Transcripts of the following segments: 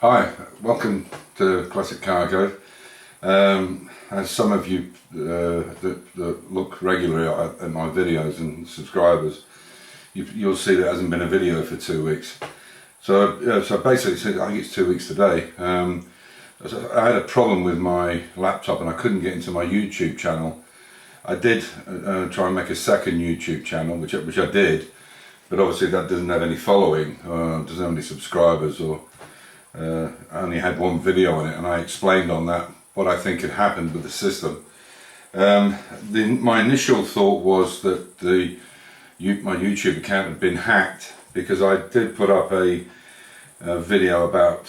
Hi, welcome to Classic Cargo. As some of you that look regularly at my videos and subscribers, you'll see there hasn't been a video for 2 weeks. So basically, I think it's 2 weeks today. I had a problem with my laptop and I couldn't get into my YouTube channel. I did try and make a second YouTube channel, which I did, but obviously that doesn't have any following, doesn't have any subscribers, or I only had one video on it, and I explained on that what I think had happened with the system. My initial thought was that my YouTube account had been hacked, because I did put up a video about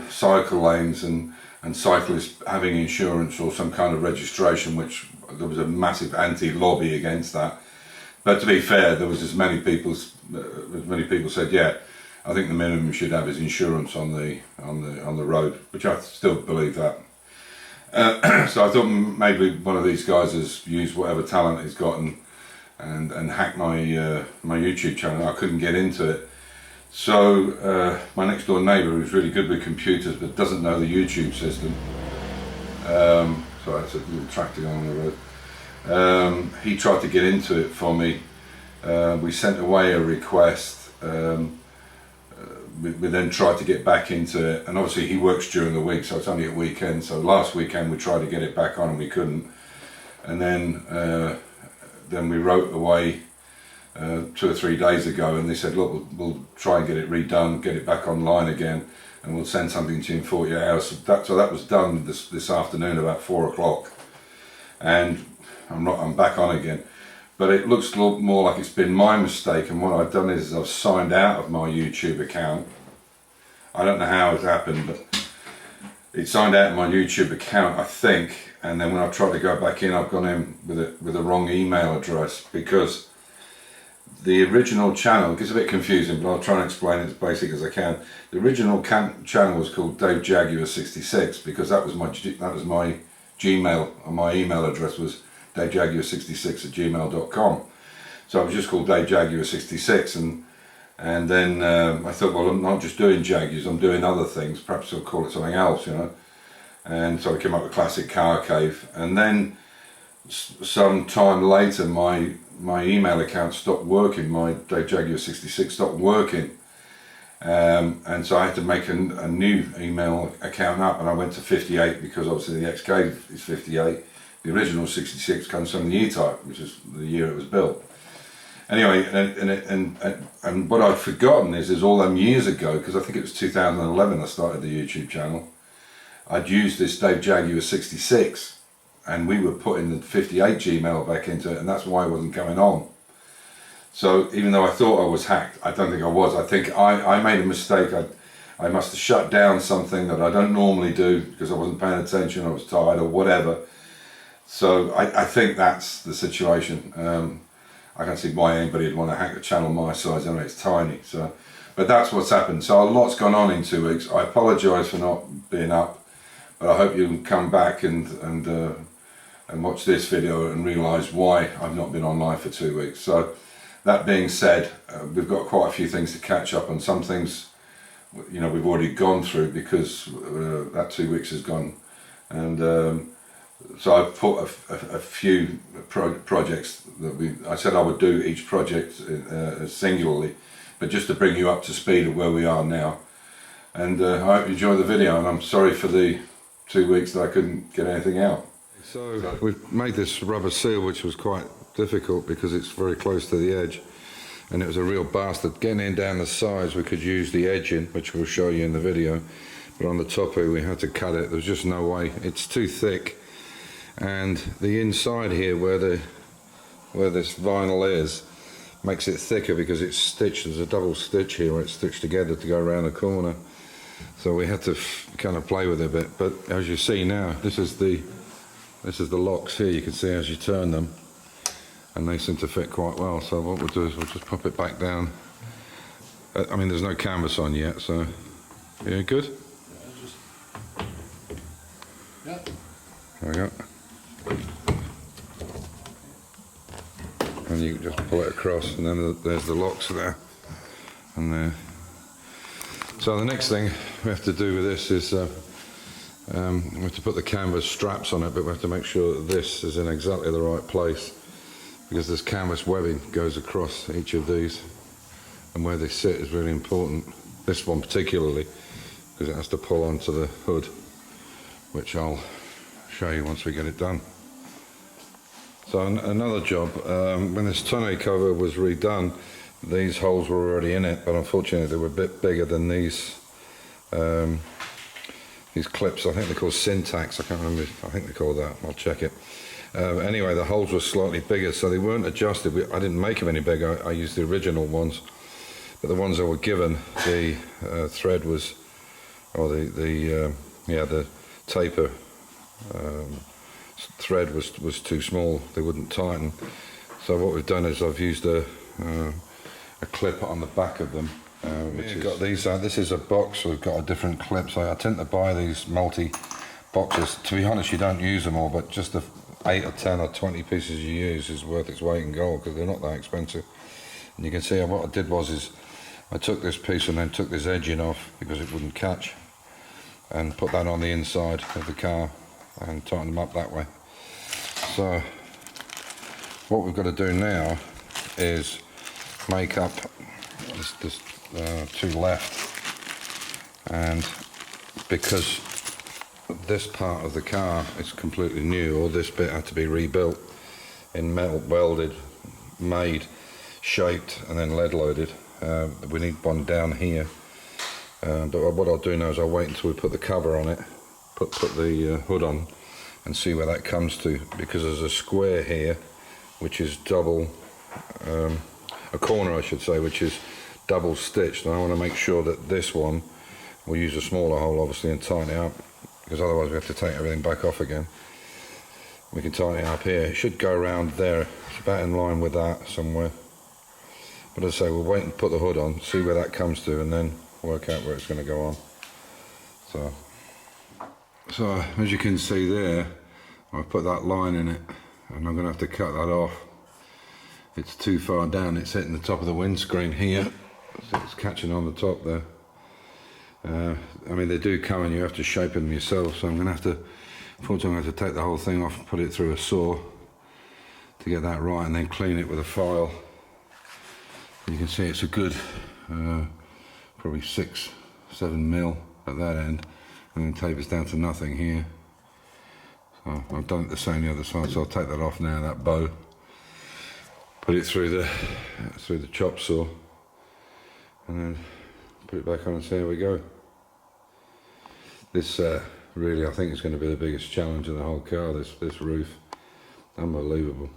cycle lanes and cyclists having insurance or some kind of registration, which there was a massive anti-lobby against that. But to be fair, there was as many people said, yeah, I think the minimum you should have is insurance on the road, which I still believe that. So I thought maybe one of these guys has used whatever talent he's got and hacked my YouTube channel. I couldn't get into it. So my next door neighbour, who's really good with computers but doesn't know the YouTube system, sorry, that's a little tractor going on the road. He tried to get into it for me. We sent away a request. We then tried to get back into it, and obviously he works during the week, so it's only at weekends. So last weekend we tried to get it back on and we couldn't. And then we wrote away 2 or 3 days ago, and they said, look, we'll try and get it redone, get it back online again, and we'll send something to you in 48 hours. So that was done this afternoon about 4 o'clock, and I'm back on again. But it looks a lot more like it's been my mistake, and what I've done is I've signed out of my YouTube account. I don't know how it's happened, but it signed out of my YouTube account, I think, and then when I've tried to go back in, I've gone in with a wrong email address, because the original channel, it gets a bit confusing, but I'll try and explain it as basic as I can. The original channel was called Dave Jaguar 66, because that was my Gmail, and my email address was davejaguar66@gmail.com. So I was just called Dave Jaguar 66, and then I thought, well, I'm not just doing Jaguars, I'm doing other things, perhaps I'll call it something else, you know. And so I came up with Classic Car Cave, and then some time later my email account stopped working, my Dave Jaguar 66 stopped working, and so I had to make a new email account up, and I went to 58, because obviously the XK is 58. The original 66 comes from the E-Type, which is the year it was built. Anyway, and what I'd forgotten is all them years ago, because I think it was 2011 I started the YouTube channel, I'd used this Dave Jaguar 66, and we were putting the 58 Gmail back into it, and that's why it wasn't coming on. So even though I thought I was hacked, I don't think I was. I think I made a mistake. I must have shut down something that I don't normally do, because I wasn't paying attention, I was tired or whatever. So I think that's the situation. I can't see why anybody would want to hack a channel my size. I know it's tiny. So, but that's what's happened. So a lot's gone on in 2 weeks. I apologise for not being up, but I hope you can come back and watch this video and realise why I've not been online for 2 weeks. So that being said, we've got quite a few things to catch up on. Some things, you know, we've already gone through, because that 2 weeks has gone, and so I've put a few projects that I said I would do each project singularly, but just to bring you up to speed of where we are now. And I hope you enjoy the video, and I'm sorry for the 2 weeks that I couldn't get anything out. So we've made this rubber seal, which was quite difficult because it's very close to the edge, and it was a real bastard. Getting in down the sides, we could use the edging, which we'll show you in the video, but on the top here we had to cut it. There's just no way, it's too thick. And the inside here, where this vinyl is, makes it thicker because it's stitched. There's a double stitch here where it's stitched together to go around the corner. So we had to kind of play with it a bit. But as you see now, this is the locks here. You can see as you turn them, and they seem to fit quite well. So what we'll do is we'll just pop it back down. I mean, there's no canvas on yet, so yeah, good. Yeah. There we go. And you can just pull it across, and then there's the locks there and there. So the next thing we have to do with this is we have to put the canvas straps on it, but we have to make sure that this is in exactly the right place, because this canvas webbing goes across each of these, and where they sit is really important. This one particularly, because it has to pull onto the hood, which I'll show you once we get it done. So another job, when this tonneau cover was redone, these holes were already in it, but unfortunately they were a bit bigger than these clips. I think they're called Syntax, I can't remember, I think they're called that, I'll check it. Anyway, the holes were slightly bigger, so they weren't adjusted. I didn't make them any bigger, I used the original ones, but the ones I were given, the thread was, or the taper thread was too small, they wouldn't tighten. So what we've done is I've used a clip on the back of them, which has got these. This is a box, so we've got a different clip. So I tend to buy these multi boxes. To be honest, you don't use them all, but just the 8 or 10 or 20 pieces you use is worth its weight in gold, because they're not that expensive. And you can see what I did was I took this piece and then took this edging off because it wouldn't catch, and put that on the inside of the car and tighten them up that way. So what we've got to do now is make up this two left, and because this part of the car is completely new, or this bit had to be rebuilt in metal, welded, made, shaped and then lead loaded. We need one down here, but what I'll do now is I'll wait until we put the cover on it, put the hood on, and see where that comes to, because there's a square here which is double, a corner I should say, which is double stitched, and I want to make sure that this one, we'll use a smaller hole obviously and tighten it up, because otherwise we have to take everything back off again. We can tighten it up here, it should go around there, it's about in line with that somewhere. But as I say, we'll wait and put the hood on, see where that comes to, and then work out where it's going to go on. So as you can see there, I've put that line in it, and I'm going to have to cut that off. It's too far down, it's hitting the top of the windscreen here, so it's catching on the top there. I mean, they do come and you have to shape them yourself, so I'm going to have to, unfortunately I'm going to have to take the whole thing off and put it through a saw to get that right, and then clean it with a file. You can see it's a good probably 6-7 mil at that end, and then tapers down to nothing here. So I've done it the same the other side, so I'll take that off now, that bow, put it through the chop saw, and then put it back on and see how we go. This really I think is going to be the biggest challenge of the whole car, this roof. Unbelievable.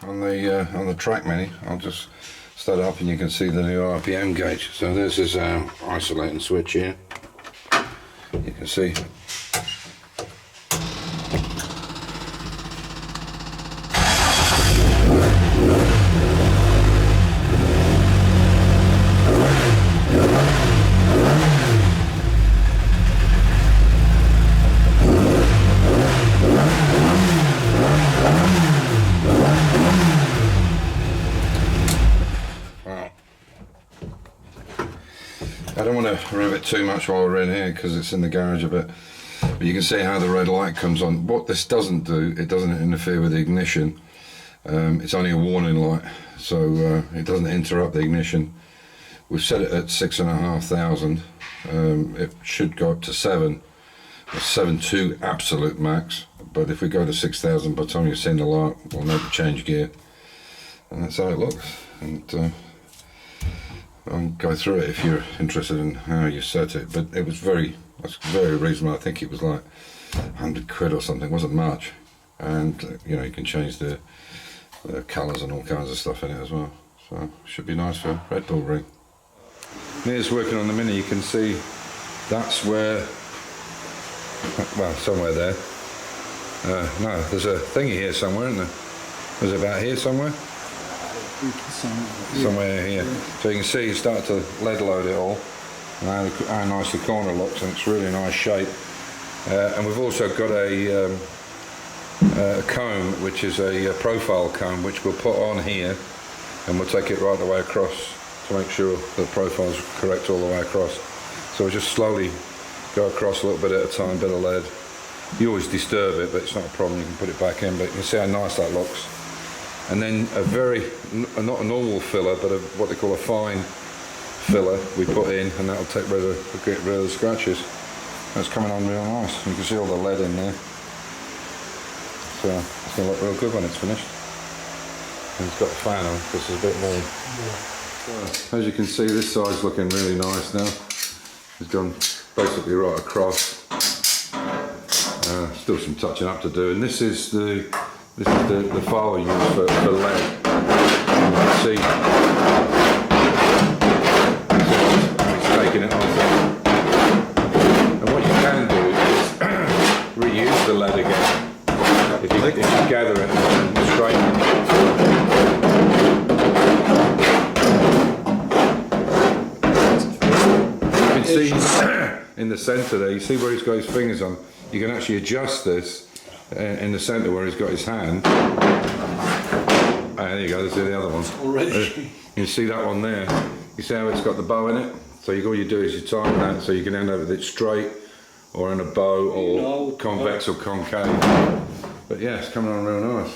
On the track menu, I'll just start up and you can see the new RPM gauge. So there's this isolating switch here. You can see. I don't want to rev it too much while we're in here because it's in the garage a bit, but you can see how the red light comes on. What this doesn't do, it doesn't interfere with the ignition. It's only a warning light, so it doesn't interrupt the ignition. We've set it at 6,500. It should go up to 7, or 7.2 absolute max, but if we go to 6,000, by the time you've seen the light, we'll know to change gear. And that's how it looks. And I'll go through it if you're interested in how you set it, but it was that's very reasonable. I think it was like 100 quid or something, it wasn't much. And you know, you can change the colours and all kinds of stuff in it as well. So it should be nice for Red Bull ring. Here's working on the Mini. You can see that's where, well, somewhere there. No, there's a thingy here somewhere, isn't there? Was it about here somewhere? Somewhere here. So you can see you start to lead load it all, and how nice the corner looks, and it's really nice shape. And we've also got a comb, which is a profile comb, which we'll put on here, and we'll take it right the way across to make sure the profile's correct all the way across. So we just slowly go across a little bit at a time, bit of lead. You always disturb it, but it's not a problem, you can put it back in, but you can see how nice that looks. And then a not a normal filler, but what they call a fine filler we put in, and that'll get rid of the scratches. That's coming on real nice. You can see all the lead in there. So it's going to look real good when it's finished. And it's got the fan on because there's a bit more. So, as you can see, this side's looking really nice now. It's gone basically right across. Still some touching up to do, and this is the file I use for lead. You can see it's taking it off. And what you can do is reuse the lead again if you gather it and straighten it. You can see in the centre there, you see where he's got his fingers on. You can actually adjust this in the centre where he's got his hand. There you go, there's the other one. Already. You see that one there? You see how it's got the bow in it? So all you do is you time that so you can end up with it straight or in a bow or convex or concave. But yeah, it's coming on real nice.